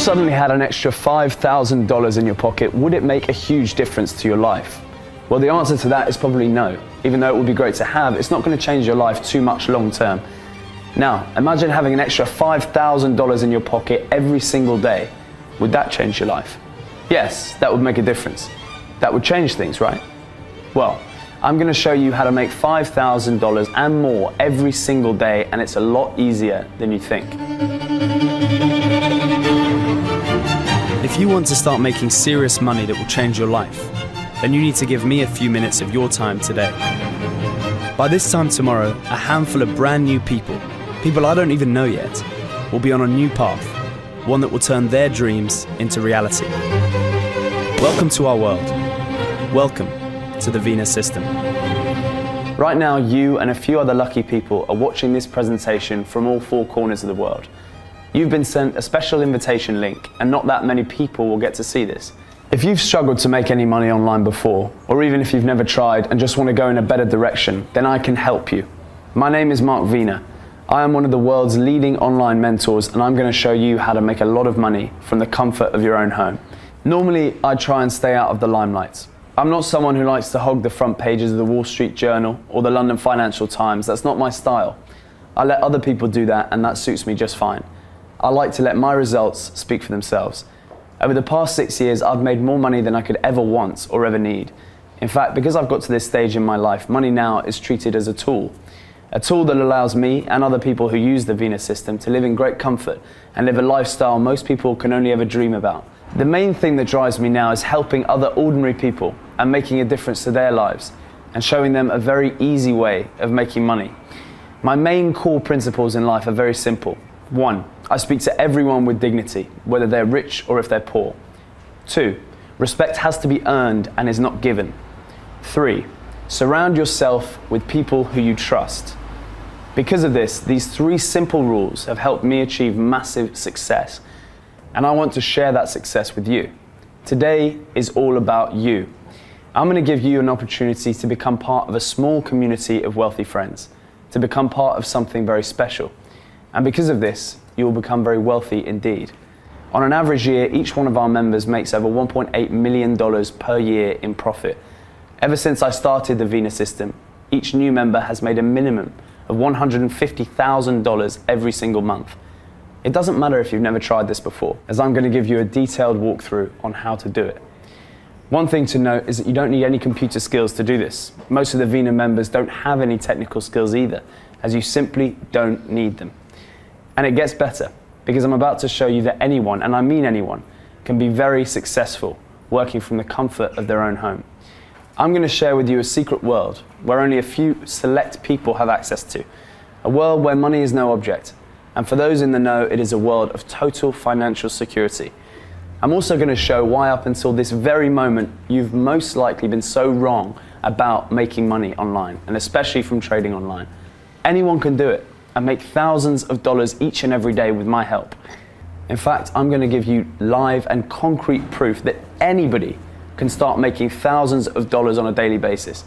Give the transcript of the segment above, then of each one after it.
suddenly had an extra $5,000 in your pocket, would it make a huge difference to your life? Well, the answer to that is probably no. Even though it would be great to have, it's not going to change your life too much long term. Now, imagine having an extra $5,000 in your pocket every single day. Would that change your life? Yes, that would make a difference. That would change things, right? Well, I'm going to show you how to make $5,000 and more every single day, and it's a lot easier than you think. If you want to start making serious money that will change your life, then you need to give me a few minutes of your time today. By this time tomorrow, a handful of brand new people I don't even know yet, will be on a new path, one that will turn their dreams into reality. Welcome to our world. Welcome to the Venus System. Right now, you and a few other lucky people are watching this presentation from all four corners of the world. You've been sent a special invitation link, and not that many people will get to see this. If you've struggled to make any money online before, or even if you've never tried and just want to go in a better direction, then I can help you. My name is Mark Wiener. I am one of the world's leading online mentors, and I'm going to show you how to make a lot of money from the comfort of your own home. Normally, I try and stay out of the limelight. I'm not someone who likes to hog the front pages of the Wall Street Journal or the London Financial Times. That's not my style. I let other people do that, and that suits me just fine. I like to let my results speak for themselves. Over the past 6 years, I've made more money than I could ever want or ever need. In fact, because I've got to this stage in my life, money now is treated as a tool that allows me and other people who use the Venus System to live in great comfort and live a lifestyle most people can only ever dream about. The main thing that drives me now is helping other ordinary people and making a difference to their lives and showing them a very easy way of making money. My main core principles in life are very simple. 1, I speak to everyone with dignity, whether they're rich or if they're poor. 2, respect has to be earned and is not given. 3, surround yourself with people who you trust. Because of this, these 3 simple rules have helped me achieve massive success, and I want to share that success with you. Today is all about you. I'm going to give you an opportunity to become part of a small community of wealthy friends, to become part of something very special. And because of this, you will become very wealthy indeed. On an average year, each one of our members makes over $1.8 million per year in profit. Ever since I started the Venus System, each new member has made a minimum of $150,000 every single month. It doesn't matter if you've never tried this before, as I'm going to give you a detailed walkthrough on how to do it. One thing to note is that you don't need any computer skills to do this. Most of the Venus members don't have any technical skills either, as you simply don't need them. And it gets better, because I'm about to show you that anyone, and I mean anyone, can be very successful working from the comfort of their own home. I'm going to share with you a secret world where only a few select people have access to. A world where money is no object. And for those in the know, it is a world of total financial security. I'm also going to show why up until this very moment, you've most likely been so wrong about making money online, and especially from trading online. Anyone can do it and make thousands of dollars each and every day with my help. In fact, I'm going to give you live and concrete proof that anybody can start making thousands of dollars on a daily basis.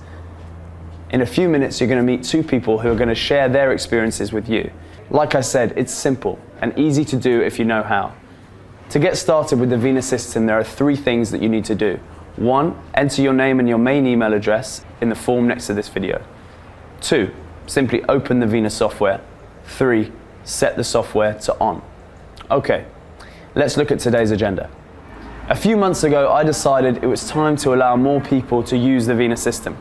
In a few minutes, you're going to meet 2 people who are going to share their experiences with you. Like I said, it's simple and easy to do if you know how. To get started with the Venus System, there are 3 things that you need to do. 1, enter your name and your main email address in the form next to this video. 2, simply open the Venus software. 3, set the software to on. Okay, let's look at today's agenda. A few months ago, I decided it was time to allow more people to use the Venus System.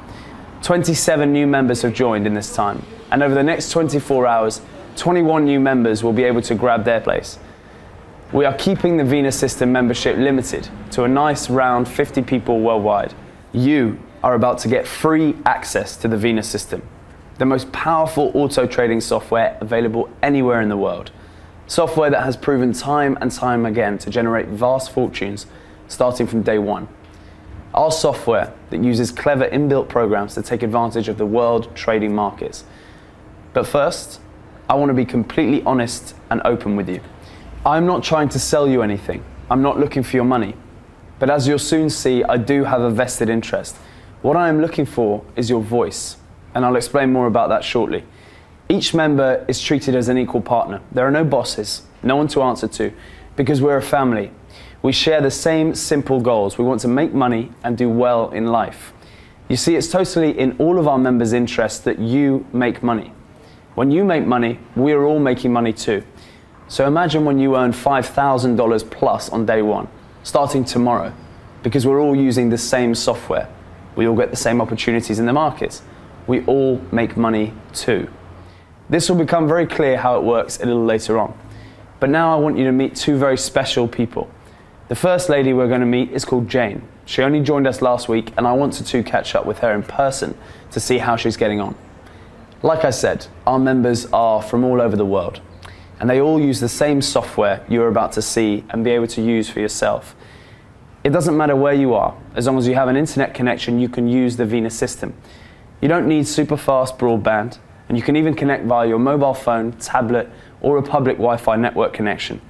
27 new members have joined in this time, and over the next 24 hours, 21 new members will be able to grab their place. We are keeping the Venus System membership limited to a nice round 50 people worldwide. You are about to get free access to the Venus System, the most powerful auto trading software available anywhere in the world. Software that has proven time and time again to generate vast fortunes starting from day 1. Our software that uses clever inbuilt programs to take advantage of the world trading markets. But first, I want to be completely honest and open with you. I'm not trying to sell you anything. I'm not looking for your money. But as you'll soon see, I do have a vested interest. What I am looking for is your voice, and I'll explain more about that shortly. Each member is treated as an equal partner. There are no bosses, no one to answer to. Because we're a family. We share the same simple goals. We want to make money and do well in life. You see, it's totally in all of our members' interest that you make money. When you make money, we are all making money too. So imagine when you earn $5,000 plus on day one, starting tomorrow, because we're all using the same software. We all get the same opportunities in the markets. We all make money too. This will become very clear how it works a little later on. But now I want you to meet two very special people. The first lady we're going to meet is called Jane. She only joined us last week and I wanted to catch up with her in person to see how she's getting on. Like I said, our members are from all over the world and they all use the same software you're about to see and be able to use for yourself. It doesn't matter where you are, as long as you have an internet connection, you can use the Vena system. You don't need super fast broadband, and you can even connect via your mobile phone, tablet, or a public Wi-Fi network connection.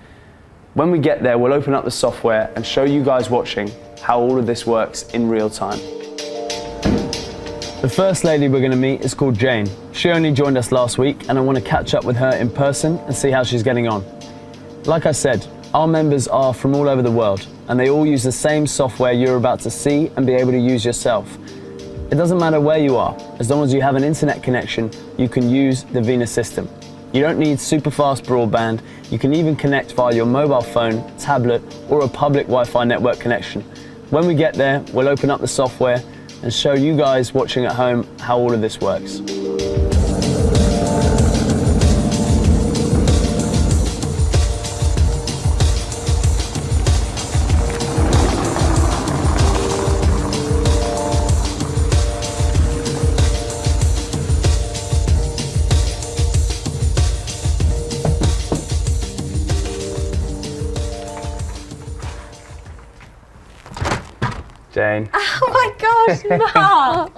When we get there, we'll open up the software and show you guys watching how all of this works in real time. The first lady we're going to meet is called Jane. She only joined us last week, and I want to catch up with her in person and see how she's getting on. Like I said, our members are from all over the world, and they all use the same software you're about to see and be able to use yourself. It doesn't matter where you are, as long as you have an internet connection, you can use the Vena system. You don't need super fast broadband, you can even connect via your mobile phone, tablet, or a public Wi-Fi network connection. When we get there, we'll open up the software and show you guys watching at home how all of this works. Jane. Oh my gosh, Mark!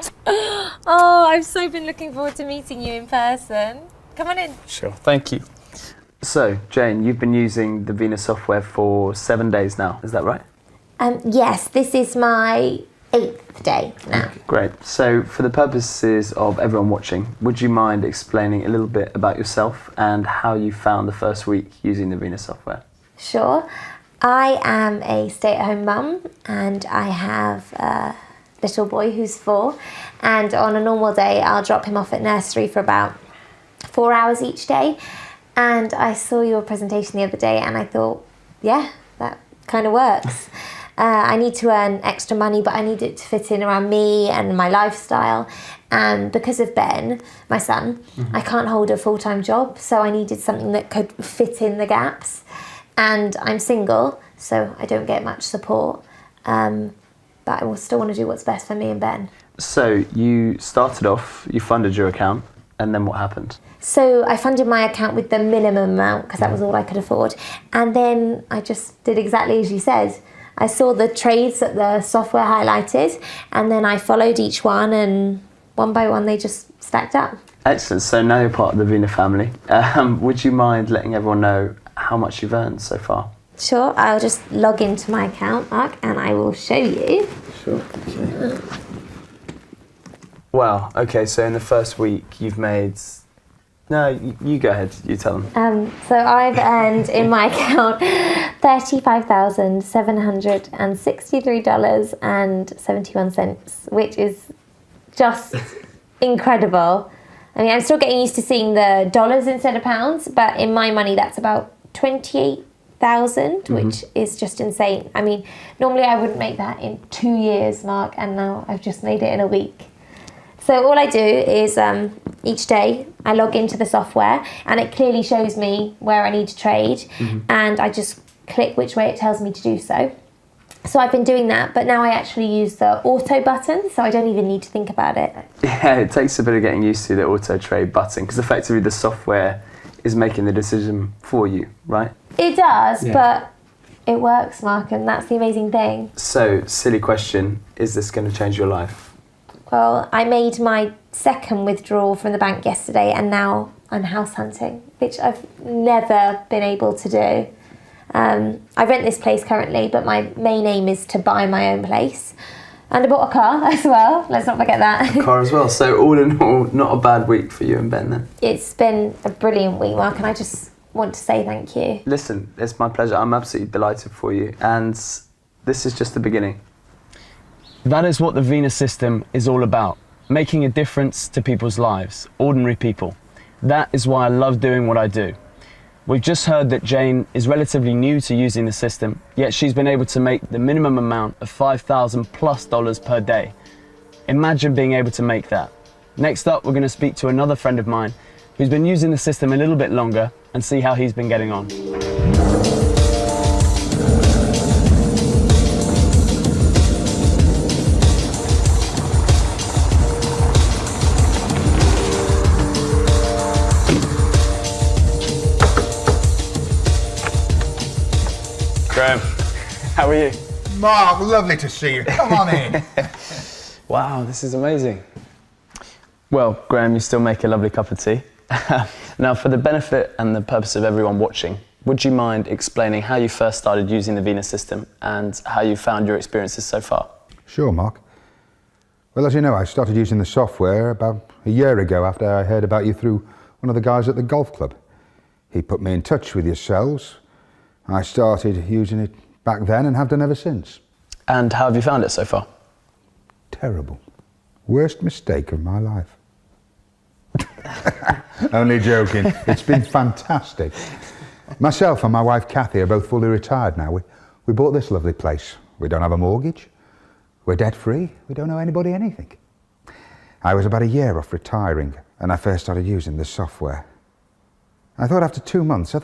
Oh, I've so been looking forward to meeting you in person. Come on in. Sure, thank you. So, Jane, you've been using the Vena software for 7 days now, is that right? Yes, this is my 8th day now. Great. So, for the purposes of everyone watching, would you mind explaining a little bit about yourself and how you found the first week using the Vena software? Sure. I am a stay-at-home mum and I have a little boy who's 4, and on a normal day I'll drop him off at nursery for about 4 hours each day, and I saw your presentation the other day and I thought, yeah, that kind of works. I need to earn extra money, but I need it to fit in around me and my lifestyle, and because of Ben, my son, I can't hold a full-time job, so I needed something that could fit in the gaps. And I'm single, so I don't get much support, but I will still want to do what's best for me and Ben. So you started off, you funded your account, and then what happened? So I funded my account with the minimum amount because that was all I could afford. And then I just did exactly as you said. I saw the trades that the software highlighted, and then I followed each one, and one by one they just stacked up. Excellent. So now you're part of the Vena family. Would you mind letting everyone know how much you've earned so far? Sure, I'll just log into my account, Mark, and I will show you. Sure. Okay. Wow. Okay. So in the first week, you've made. No, you go ahead. You tell them. So I've earned in my account $35,763.71, which is just incredible. I mean, I'm still getting used to seeing the dollars instead of pounds, but in my money, that's about 28,000, which is just insane. I mean, normally I wouldn't make that in 2 years, Mark, and now I've just made it in a week. So all I do is each day I log into the software and it clearly shows me where I need to trade, and I just click which way it tells me to do so. So I've been doing that, but now I actually use the auto button, so I don't even need to think about it. Yeah, it takes a bit of getting used to the auto trade button because effectively the software is making the decision for you, right? It does, but it works, Mark, and that's the amazing thing. So, silly question, is this going to change your life? Well, I made my second withdrawal from the bank yesterday, and now I'm house hunting, which I've never been able to do. I rent this place currently, but my main aim is to buy my own place. And I bought a car as well, let's not forget that. Car as well, so all in all, not a bad week for you and Ben then? It's been a brilliant week, Mark, and I just want to say thank you. Listen, it's my pleasure. I'm absolutely delighted for you. And this is just the beginning. That is what the Venus system is all about, making a difference to people's lives, ordinary people. That is why I love doing what I do. We've just heard that Jane is relatively new to using the system, yet she's been able to make the minimum amount of $5,000+ per day. Imagine being able to make that. Next up, we're going to speak to another friend of mine who's been using the system a little bit longer and see how he's been getting on. Graham, how are you? Mark, lovely to see you. Come on in. Wow, this is amazing. Well, Graham, you still make a lovely cup of tea. Now, for the benefit and the purpose of everyone watching, would you mind explaining how you first started using the Venus system and how you found your experiences so far? Sure, Mark. Well, as you know, I started using the software about a year ago after I heard about you through one of the guys at the golf club. He put me in touch with yourselves. I started using it back then and have done ever since. And how have you found it so far? Terrible. Worst mistake of my life. Only joking. It's been fantastic. Myself and my wife Kathy are both fully retired now. We bought this lovely place. We don't have a mortgage. We're debt free. We don't owe anybody anything. I was about a year off retiring and I first started using this software. I thought after 2 months,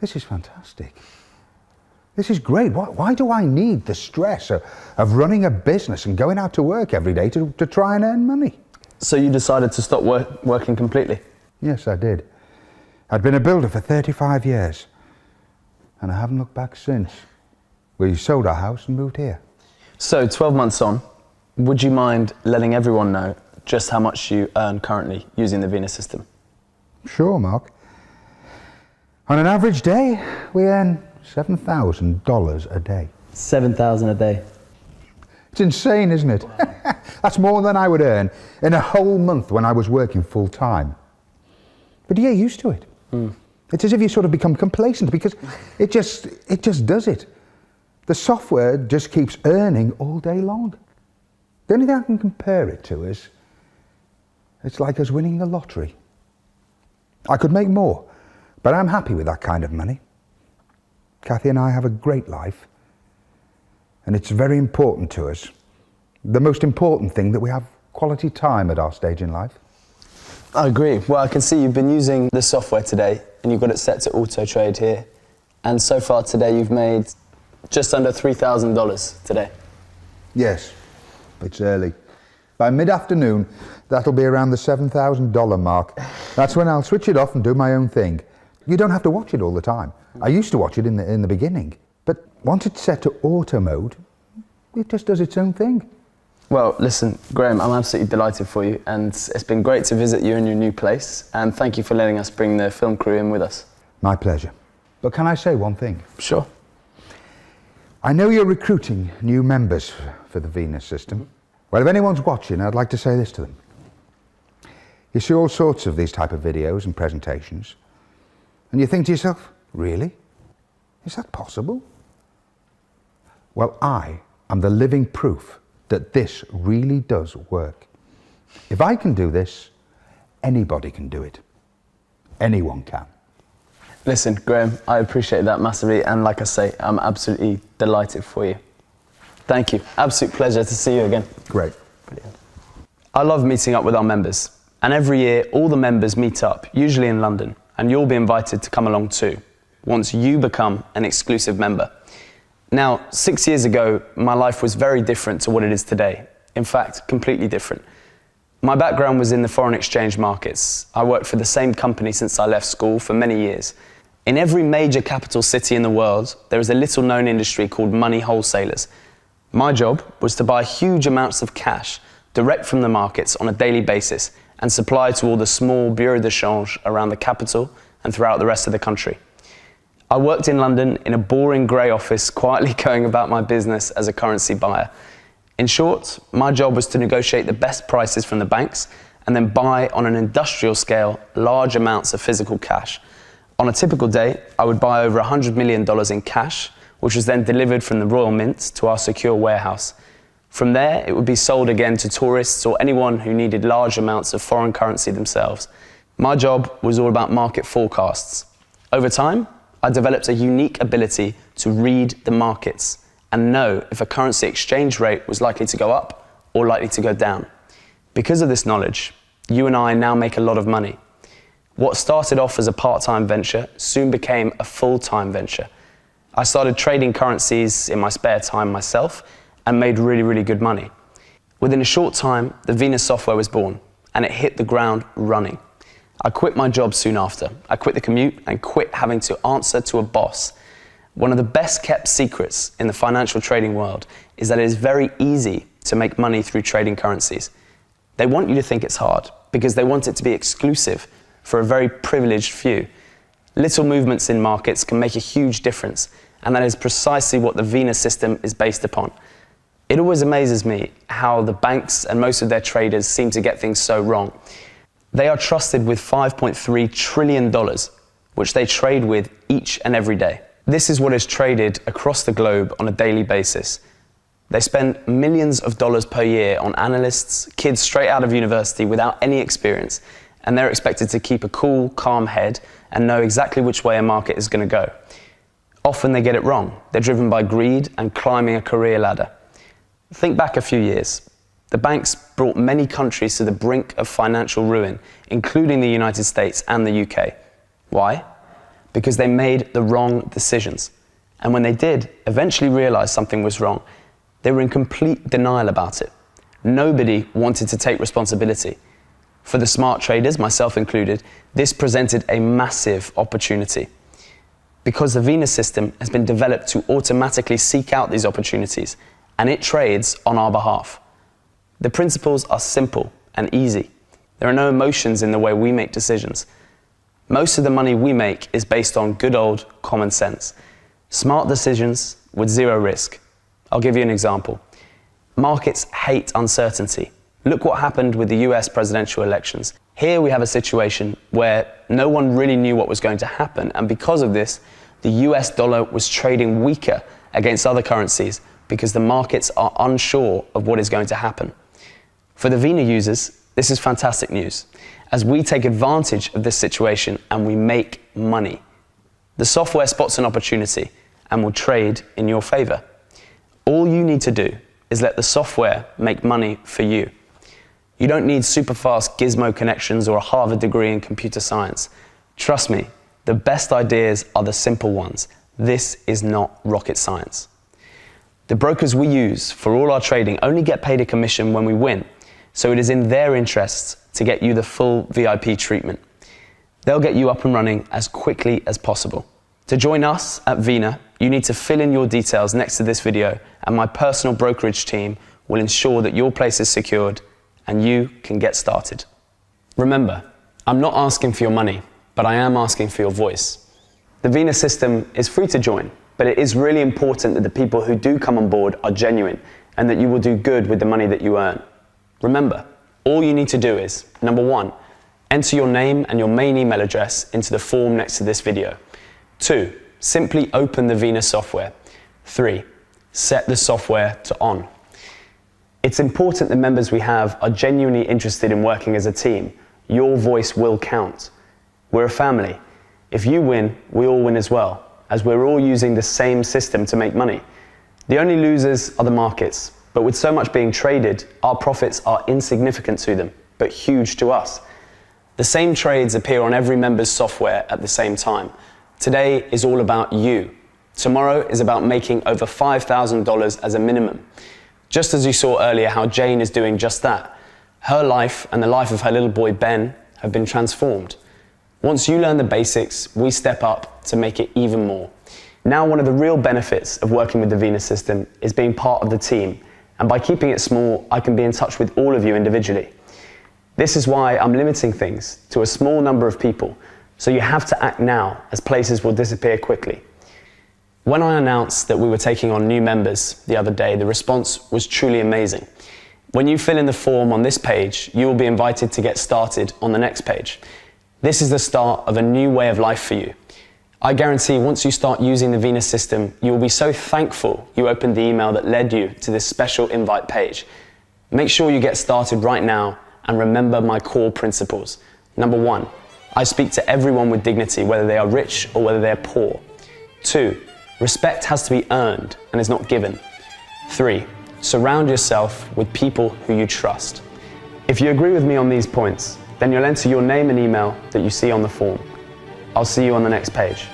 this is fantastic. This is great. Why do I need the stress of running a business and going out to work every day to try and earn money? So you decided to stop working completely? Yes, I did. I'd been a builder for 35 years and I haven't looked back since. We sold our house and moved here. So 12 months on, would you mind letting everyone know just how much you earn currently using the Venus system? Sure, Mark. On an average day, we earn $7,000 a day. $7,000 a day. It's insane, isn't it? That's more than I would earn in a whole month when I was working full time. But you get used to it. It's as if you sort of become complacent because it just does it. The software just keeps earning all day long. The only thing I can compare it to is it's like us winning the lottery. I could make more, but I'm happy with that kind of money. Kathy and I have a great life, and it's very important to us. The most important thing that we have quality time at our stage in life. I agree. Well, I can see you've been using the software today and you've got it set to auto trade here. And so far today you've made just under $3,000 today. Yes, it's early. By mid-afternoon, that'll be around the $7,000 mark. That's when I'll switch it off and do my own thing. You don't have to watch it all the time. I used to watch it in the beginning, but once it's set to auto mode, it just does its own thing. Well, listen, Graham, I'm absolutely delighted for you, and it's been great to visit you in your new place, and thank you for letting us bring the film crew in with us. My pleasure. But can I say one thing? Sure. I know you're recruiting new members for the Venus system. Well, if anyone's watching, I'd like to say this to them. You see all sorts of these type of videos and presentations, and you think to yourself, really? Is that possible? Well, I am the living proof that this really does work. If I can do this, anybody can do it. Anyone can. Listen, Graham, I appreciate that massively, and like I say, I'm absolutely delighted for you. Thank you. Absolute pleasure to see you again. Great. Brilliant. I love meeting up with our members, and every year all the members meet up, usually in London, and you'll be invited to come along too, once you become an exclusive member. Now, 6 years ago, my life was very different to what it is today. In fact, completely different. My background was in the foreign exchange markets. I worked for the same company since I left school for many years. In every major capital city in the world, there is a little-known industry called money wholesalers. My job was to buy huge amounts of cash direct from the markets on a daily basis and supply to all the small bureaux de change around the capital and throughout the rest of the country. I worked in London in a boring grey office, quietly going about my business as a currency buyer. In short, my job was to negotiate the best prices from the banks and then buy on an industrial scale large amounts of physical cash. On a typical day, I would buy over $100 million in cash, which was then delivered from the Royal Mint to our secure warehouse. From there, it would be sold again to tourists or anyone who needed large amounts of foreign currency themselves. My job was all about market forecasts. Over time, I developed a unique ability to read the markets and know if a currency exchange rate was likely to go up or likely to go down. Because of this knowledge, you and I now make a lot of money. What started off as a part-time venture soon became a full-time venture. I started trading currencies in my spare time myself and made really, really good money. Within a short time, the Venus software was born and it hit the ground running. I quit my job soon after. I quit the commute and quit having to answer to a boss. One of the best kept secrets in the financial trading world is that it is very easy to make money through trading currencies. They want you to think it's hard because they want it to be exclusive for a very privileged few. Little movements in markets can make a huge difference, and that is precisely what the Venus system is based upon. It always amazes me how the banks and most of their traders seem to get things so wrong. They are trusted with $5.3 trillion, which they trade with each and every day. This is what is traded across the globe on a daily basis. They spend millions of dollars per year on analysts, kids straight out of university without any experience, and they're expected to keep a cool, calm head and know exactly which way a market is going to go. Often they get it wrong. They're driven by greed and climbing a career ladder. Think back a few years. The banks brought many countries to the brink of financial ruin, including the United States and the UK. Why? Because they made the wrong decisions. And when they did eventually realize something was wrong, they were in complete denial about it. Nobody wanted to take responsibility. For the smart traders, myself included, this presented a massive opportunity. Because the Venus system has been developed to automatically seek out these opportunities, and it trades on our behalf. The principles are simple and easy. There are no emotions in the way we make decisions. Most of the money we make is based on good old common sense. Smart decisions with zero risk. I'll give you an example. Markets hate uncertainty. Look what happened with the US presidential elections. Here we have a situation where no one really knew what was going to happen, and because of this, the US dollar was trading weaker against other currencies because the markets are unsure of what is going to happen. For the Vena users, this is fantastic news, as we take advantage of this situation and we make money. The software spots an opportunity and will trade in your favor. All you need to do is let the software make money for you. You don't need super fast gizmo connections or a Harvard degree in computer science. Trust me, the best ideas are the simple ones. This is not rocket science. The brokers we use for all our trading only get paid a commission when we win, so it is in their interests to get you the full VIP treatment. They'll get you up and running as quickly as possible. To join us at Vena, you need to fill in your details next to this video, and my personal brokerage team will ensure that your place is secured and you can get started. Remember, I'm not asking for your money, but I am asking for your voice. The Vena system is free to join, but it is really important that the people who do come on board are genuine and that you will do good with the money that you earn. Remember, all you need to do is, number 1, enter your name and your main email address into the form next to this video. 2, simply open the Vena software. 3, set the software to on. It's important the members we have are genuinely interested in working as a team. Your voice will count. We're a family. If you win, we all win as well, as we're all using the same system to make money. The only losers are the markets, but with so much being traded, our profits are insignificant to them, but huge to us. The same trades appear on every member's software at the same time. Today is all about you. Tomorrow is about making over $5,000 as a minimum. Just as you saw earlier how Jane is doing just that. Her life and the life of her little boy Ben have been transformed. Once you learn the basics, we step up to make it even more. Now, one of the real benefits of working with the Vena system is being part of the team, and by keeping it small, I can be in touch with all of you individually. This is why I'm limiting things to a small number of people, so you have to act now, as places will disappear quickly. When I announced that we were taking on new members the other day, the response was truly amazing. When you fill in the form on this page, you will be invited to get started on the next page. This is the start of a new way of life for you. I guarantee once you start using the Venus system, you will be so thankful you opened the email that led you to this special invite page. Make sure you get started right now and remember my core principles. Number 1, I speak to everyone with dignity, whether they are rich or whether they are poor. 2, respect has to be earned and is not given. 3, surround yourself with people who you trust. If you agree with me on these points, then you'll enter your name and email that you see on the form. I'll see you on the next page.